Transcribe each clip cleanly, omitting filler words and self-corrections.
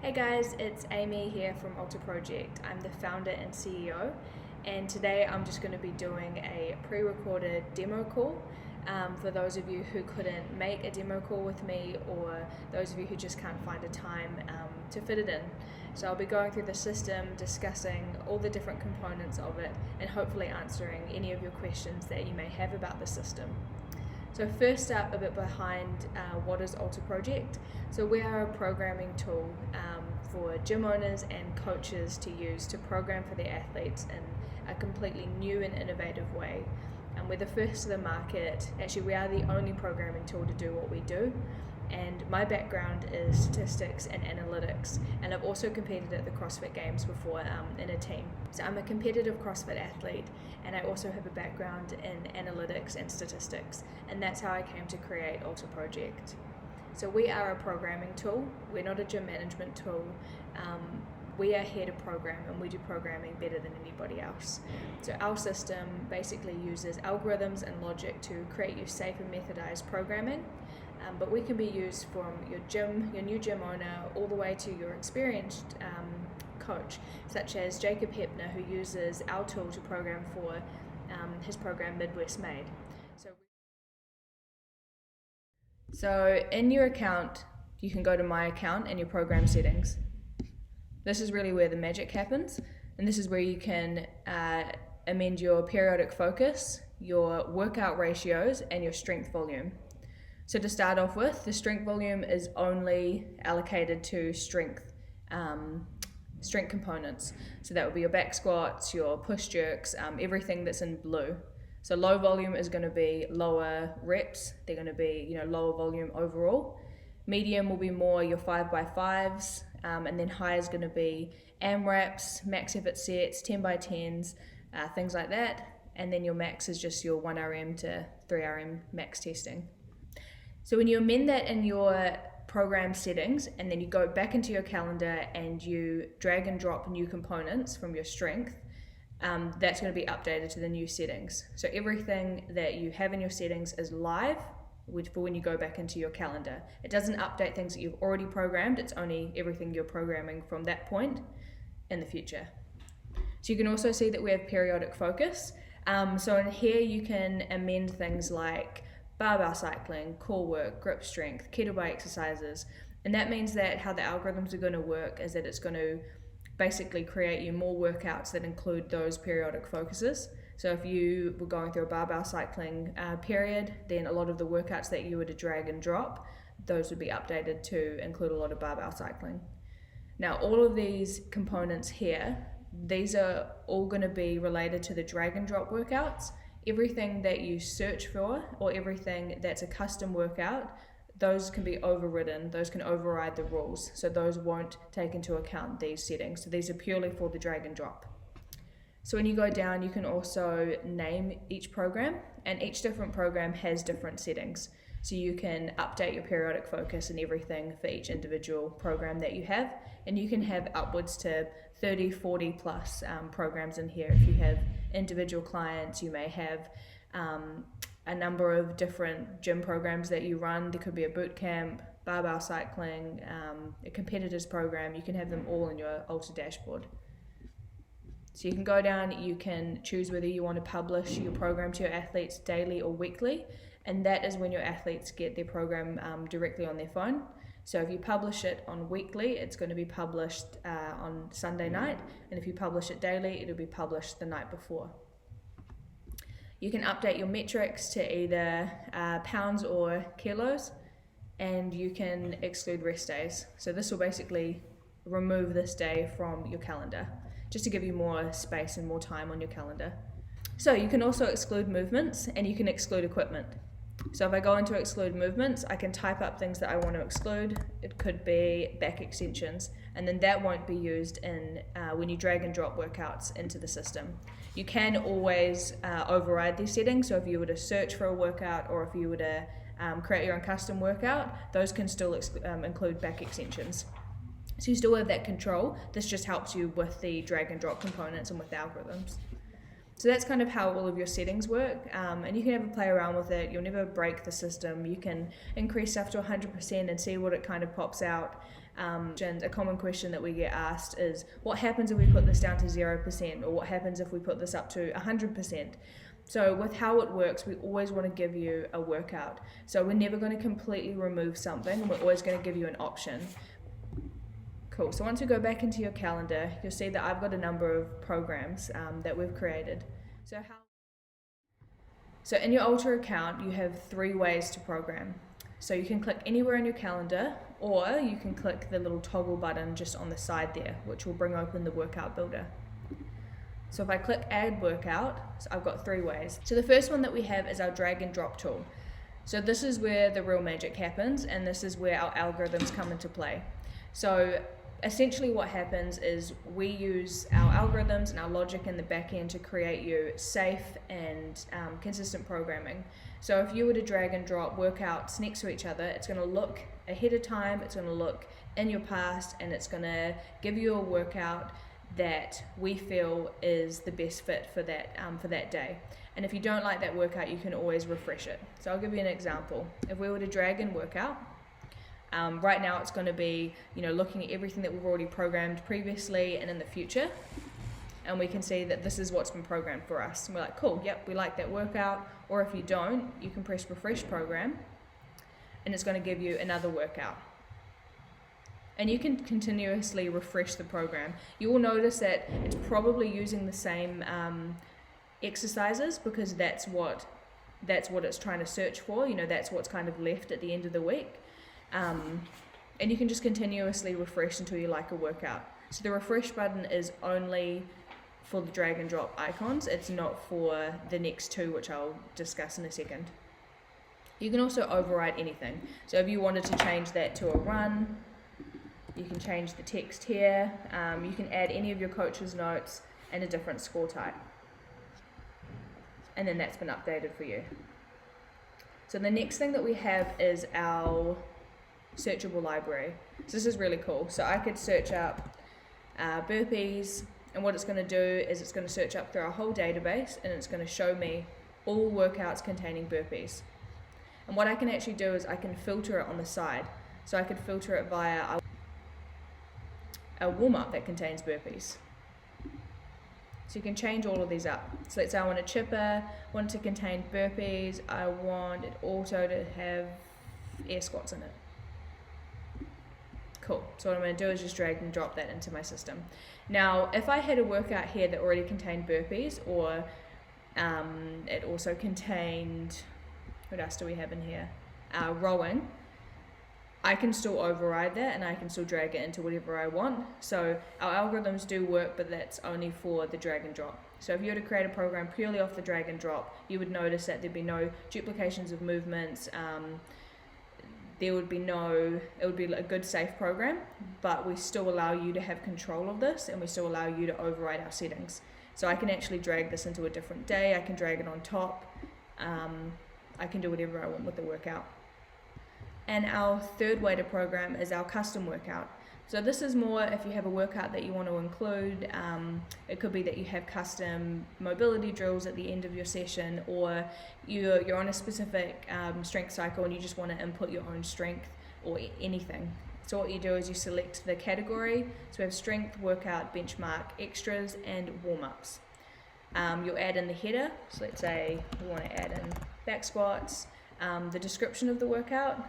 Hey guys, it's Aimee here from ALTR Project. I'm the founder and CEO, and today I'm just going to be doing a pre-recorded demo call for those of you who couldn't make a demo call with me, or those of you who just can't find a time to fit it in. So I'll be going through the system, discussing all the different components of it, and hopefully answering any of your questions that you may have about the system. So first up, a bit behind what is ALTR Project. So we are a programming tool for gym owners and coaches to use to program for their athletes in a completely new and innovative way. And we're the first to the market. Actually, we are the only programming tool to do what we do. And my background is statistics and analytics, and I've also competed at the CrossFit Games before in a team. So I'm a competitive CrossFit athlete, and I also have a background in analytics and statistics, and that's how I came to create ALTR Project. So we are a programming tool. We're not a gym management tool. We are here to program, and we do programming better than anybody else. So our system basically uses algorithms and logic to create you safe and methodized programming. But we can be used from your new gym owner, all the way to your experienced coach, such as Jacob Hepner, who uses our tool to program for his program Midwest Made. So in your account, you can go to My Account and your program settings. This is really where the magic happens, and this is where you can amend your periodic focus, your workout ratios, and your strength volume. So to start off with, the strength volume is only allocated to strength components. So that would be your back squats, your push jerks, everything that's in blue. So low volume is going to be lower reps. They're going to be lower volume overall. Medium will be more your 5x5s, and then high is going to be AMRAPs, max effort sets, 10x10s, things like that. And then your max is just your 1RM to 3RM max testing. So when you amend that in your program settings, and then you go back into your calendar and you drag and drop new components from your strength, that's going to be updated to the new settings. So everything that you have in your settings is live for when you go back into your calendar. It doesn't update things that you've already programmed, it's only everything you're programming from that point in the future. So you can also see that we have periodic focus. So in here you can amend things like barbell cycling, core work, grip strength, kettlebell exercises, and that means that how the algorithms are going to work is that it's going to basically create you more workouts that include those periodic focuses. So if you were going through a barbell cycling period, then a lot of the workouts that you were to drag and drop, those would be updated to include a lot of barbell cycling. Now all of these components here, these are all going to be related to the drag and drop workouts. Everything that you search for, or everything that's a custom workout, those can be overridden, those can override the rules, so those won't take into account these settings. So these are purely for the drag and drop. So when you go down, you can also name each program, and each different program has different settings. So you can update your periodic focus and everything for each individual program that you have, and you can have upwards to 30, 40 plus programs in here. If you have individual clients, you may have a number of different gym programs that you run. There could be a boot camp, barbell cycling, a competitors program. You can have them all in your ALTR dashboard. So you can go down, you can choose whether you want to publish your program to your athletes daily or weekly, and that is when your athletes get their program directly on their phone. So if you publish it on weekly, it's going to be published on Sunday night, and if you publish it daily, it'll be published the night before. You can update your metrics to either pounds or kilos, and you can exclude rest days. So this will basically remove this day from your calendar, just to give you more space and more time on your calendar. So you can also exclude movements, and you can exclude equipment. So if I go into exclude movements, I can type up things that I want to exclude. It could be back extensions, and then that won't be used in when you drag and drop workouts into the system. You can always override these settings, so if you were to search for a workout, or if you were to create your own custom workout, those can still include back extensions. So you still have that control. This just helps you with the drag and drop components and with the algorithms. So that's kind of how all of your settings work, and you can have a play around with it. You'll never break the system. You can increase stuff to 100% and see what it kind of pops out. A common question that we get asked is, what happens if we put this down to 0%, or what happens if we put this up to 100%? So with how it works, we always want to give you a workout. So we're never going to completely remove something, and we're always going to give you an option. Cool, so once you go back into your calendar, you'll see that I've got a number of programs that we've created. So in your ALTR account, you have 3 ways to program. So you can click anywhere in your calendar, or you can click the little toggle button just on the side there, which will bring open the workout builder. So if I click add workout, so I've got 3 ways. So the first one that we have is our drag and drop tool. So this is where the real magic happens, and this is where our algorithms come into play. So essentially what happens is we use our algorithms and our logic in the back end to create you safe and consistent programming. So if you were to drag and drop workouts next to each other, it's going to look ahead of time, it's going to look in your past, and it's going to give you a workout that we feel is the best fit for that day. And if you don't like that workout, you can always refresh it. So I'll give you an example. If we were to drag in workout, right now it's going to be, looking at everything that we've already programmed previously and in the future, and we can see that this is what's been programmed for us. And we're like, cool, yep, we like that workout. Or if you don't, you can press refresh program, and it's going to give you another workout. And you can continuously refresh the program. You will notice that it's probably using the same exercises, because that's what it's trying to search for. That's what's kind of left at the end of the week. And you can just continuously refresh until you like a workout. So the refresh button is only for the drag and drop icons. It's not for the next 2, which I'll discuss in a second. You can also override anything. So if you wanted to change that to a run, you can change the text here. You can add any of your coach's notes and a different score type. And then that's been updated for you. So the next thing that we have is our searchable library. So this is really cool. So I could search up burpees, and what it's going to do is it's going to search up through our whole database, and it's going to show me all workouts containing burpees. And what I can actually do is I can filter it on the side. So I could filter it via a warm-up that contains burpees. So you can change all of these up. So let's say I want a chipper, want it to contain burpees, I want it also to have air squats in it. Cool, so what I'm going to do is just drag and drop that into my system. Now, if I had a workout here that already contained burpees, or it also contained, what else do we have in here? Rowing. I can still override that, and I can still drag it into whatever I want. So our algorithms do work, but that's only for the drag and drop. So if you were to create a program purely off the drag and drop, you would notice that there'd be no duplications of movements. It would be a good safe program, but we still allow you to have control of this, and we still allow you to override our settings. So I can actually drag this into a different day, I can drag it on top, I can do whatever I want with the workout. And our third way to program is our custom workout. So this is more if you have a workout that you want to include. It could be that you have custom mobility drills at the end of your session, or you're on a specific strength cycle and you just want to input your own strength or anything. So what you do is you select the category. So we have strength, workout, benchmark, extras, and warm-ups. You'll add in the header. So let's say we want to add in back squats, the description of the workout.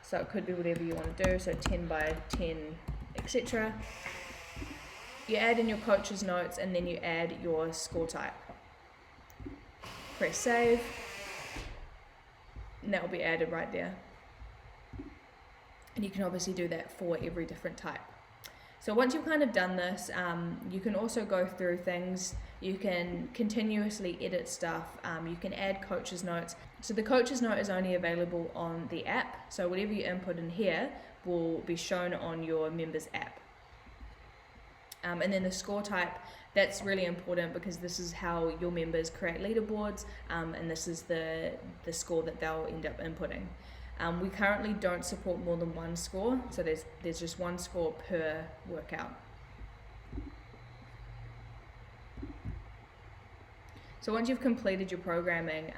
So it could be whatever you want to do, so 10 by 10, etc. You add in your coach's notes, and then you add your score type. Press save, and that will be added right there. And you can obviously do that for every different type. So once you've kind of done this, you can also go through things. You can continuously edit stuff. You can add coach's notes. So the coach's note is only available on the app. So whatever you input in here will be shown on your members app. And then the score type, that's really important because this is how your members create leaderboards, and this is the score that they'll end up inputting. We currently don't support more than one score, so there's just one score per workout. So once you've completed your programming,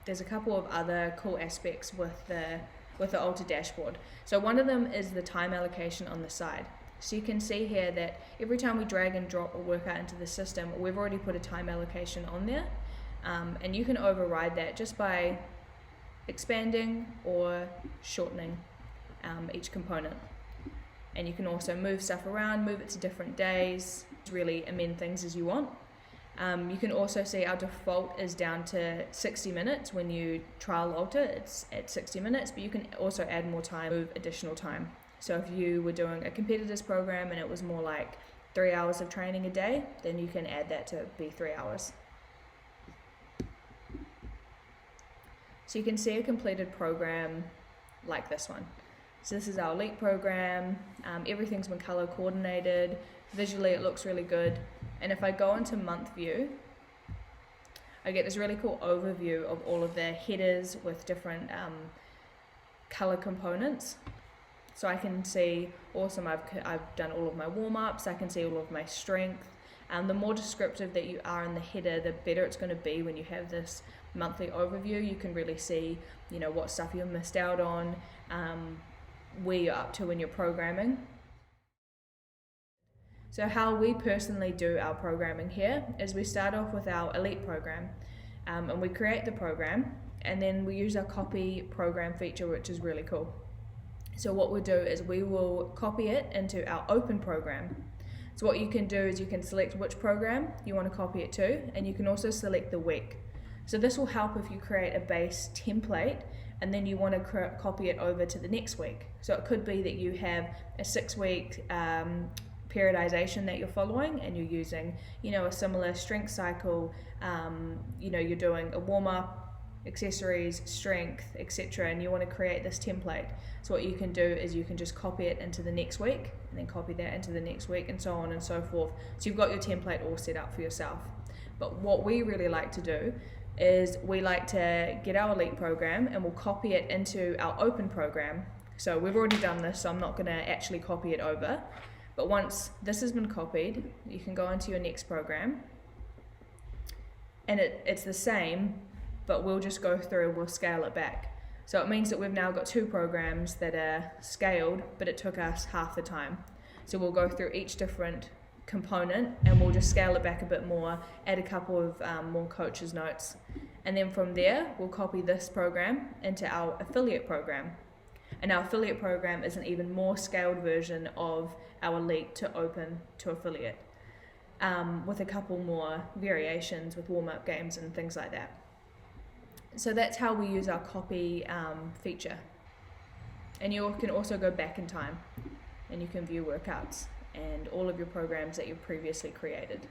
there's a couple of other cool aspects with the with the ALTR dashboard. So one of them is the time allocation on the side. So you can see here that every time we drag and drop a workout into the system, we've already put a time allocation on there, and you can override that just by expanding or shortening each component. And you can also move stuff around, move it to different days, really amend things as you want. You can also see our default is down to 60 minutes. When you trial ALTR, it's at 60 minutes, but you can also add more time, move additional time. So if you were doing a competitors program and it was more like 3 hours of training a day, then you can add that to be 3 hours. So you can see a completed program like this one. So this is our elite program. Everything's been color coordinated. Visually it looks really good. And if I go into month view, I get this really cool overview of all of the headers with different color components. So I can see, awesome, I've done all of my warm-ups, I can see all of my strength. The more descriptive that you are in the header, the better it's going to be when you have this monthly overview. You can really see, what stuff you missed out on, where you're up to in your programming. So how we personally do our programming here is we start off with our elite program, and we create the program, and then we use our copy program feature, which is really cool. So what we'll do is we will copy it into our open program. So what you can do is you can select which program you want to copy it to, and you can also select the week. So this will help if you create a base template and then you want to copy it over to the next week. So it could be that you have a 6-week periodization that you're following, and you're using, a similar strength cycle. You're doing a warm-up, accessories, strength, etc., and you want to create this template. So what you can do is you can just copy it into the next week, and then copy that into the next week, and so on and so forth. So you've got your template all set up for yourself. But what we really like to do is we like to get our elite program and we'll copy it into our open program. So we've already done this, so I'm not going to actually copy it over. But once this has been copied, you can go into your next program, and it's the same, but we'll just go through and we'll scale it back. So it means that we've now got 2 programs that are scaled, but it took us half the time. So we'll go through each different component and we'll just scale it back a bit more, add a couple of more coaches' notes. And then from there, we'll copy this program into our affiliate program. And our affiliate program is an even more scaled version of our elite to open to affiliate, with a couple more variations with warm-up games and things like that. So that's how we use our copy feature. And you can also go back in time and you can view workouts and all of your programs that you've previously created.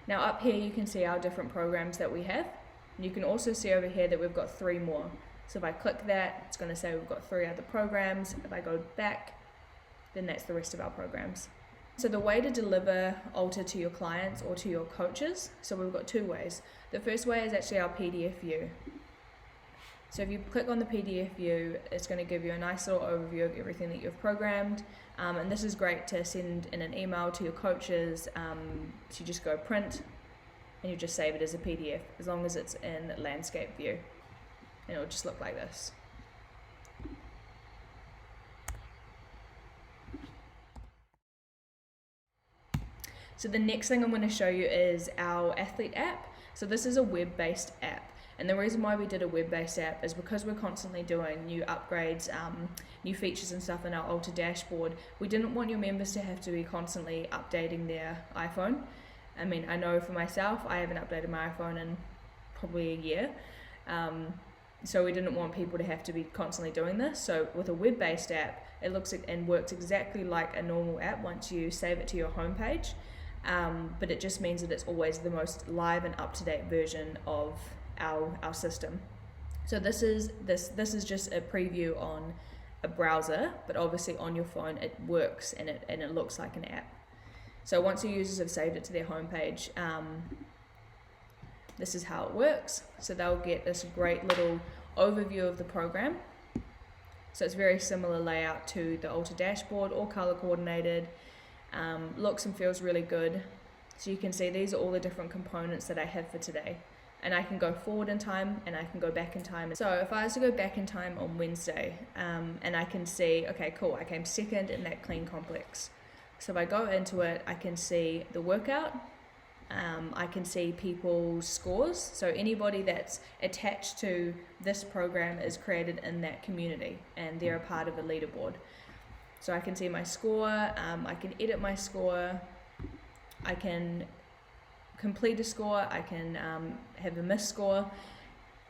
Now up here you can see our different programs that we have. And you can also see over here that we've got 3 more. So if I click that, it's going to say we've got 3 other programs. If I go back, then that's the rest of our programs. So the way to deliver ALTR to your clients or to your coaches, so we've got 2 ways. The first way is actually our PDF view. So if you click on the PDF view, it's going to give you a nice little overview of everything that you've programmed. And this is great to send in an email to your coaches. So you just go print and you just save it as a PDF, as long as it's in landscape view. And it'll just look like this. So the next thing I'm going to show you is our athlete app. So this is a web-based app. And the reason why we did a web-based app is because we're constantly doing new upgrades, new features and stuff in our ALTR dashboard. We didn't want your members to have to be constantly updating their iPhone. I mean, I know for myself, I haven't updated my iPhone in probably a year. So we didn't want people to have to be constantly doing this. So with a web-based app, it looks and works exactly like a normal app once you save it to your homepage. But it just means that it's always the most live and up-to-date version of our system. So this is just a preview on a browser, but obviously on your phone it works and it looks like an app. So once your users have saved it to their homepage, this is how it works. So they'll get this great little overview of the program. So it's very similar layout to the ALTR dashboard, all color coordinated, looks and feels really good. So you can see these are all the different components that I have for today. and I can go forward in time and I can go back in time. So if I was to go back in time on Wednesday, and I can see, okay, cool, I came second in that clean complex. So if I go into it, I can see the workout, I can see people's scores. So anybody that's attached to this program is created in that community and they're a part of a leaderboard. So I can see my score, I can edit my score, I can complete a score, I can have a miss score.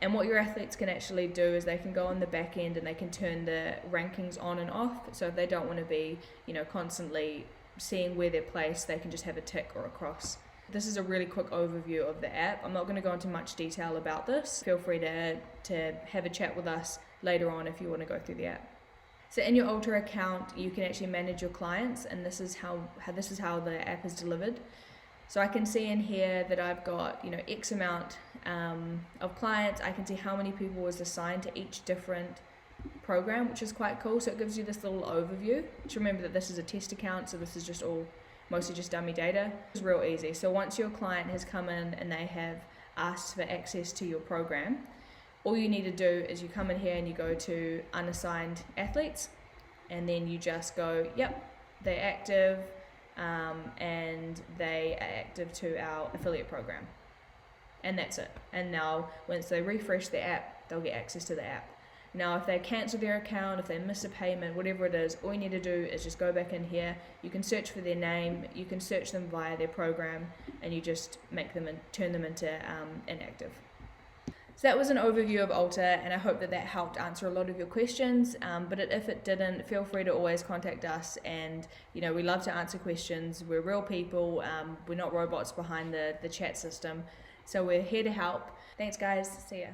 And what your athletes can actually do is they can go on the back end and they can turn the rankings on and off. So if they don't want to be, constantly seeing where they're placed, they can just have a tick or a cross. This is a really quick overview of the app. I'm not going to go into much detail about this. Feel free to have a chat with us later on if you want to go through the app. So in your ALTR account, you can actually manage your clients, and this is how the app is delivered. So I can see in here that I've got X amount of clients. I can see how many people was assigned to each different program, which is quite cool. So it gives you this little overview. Just remember that this is a test account, so this is just mostly just dummy data. It's real easy. So once your client has come in and they have asked for access to your program, all you need to do is you come in here and you go to unassigned athletes, and then you just go, yep, they're active, and they are active to our affiliate program. And that's it. And now once they refresh the app, they'll get access to the app. Now if they cancel their account, if they miss a payment, whatever it is, all you need to do is just go back in here. You can search for their name, you can search them via their program, and you just turn them into inactive. So that was an overview of ALTR, and I hope that helped answer a lot of your questions, but if it didn't, feel free to always contact us, and we love to answer questions. We're real people, we're not robots behind the chat system, so we're here to help. Thanks guys, see ya.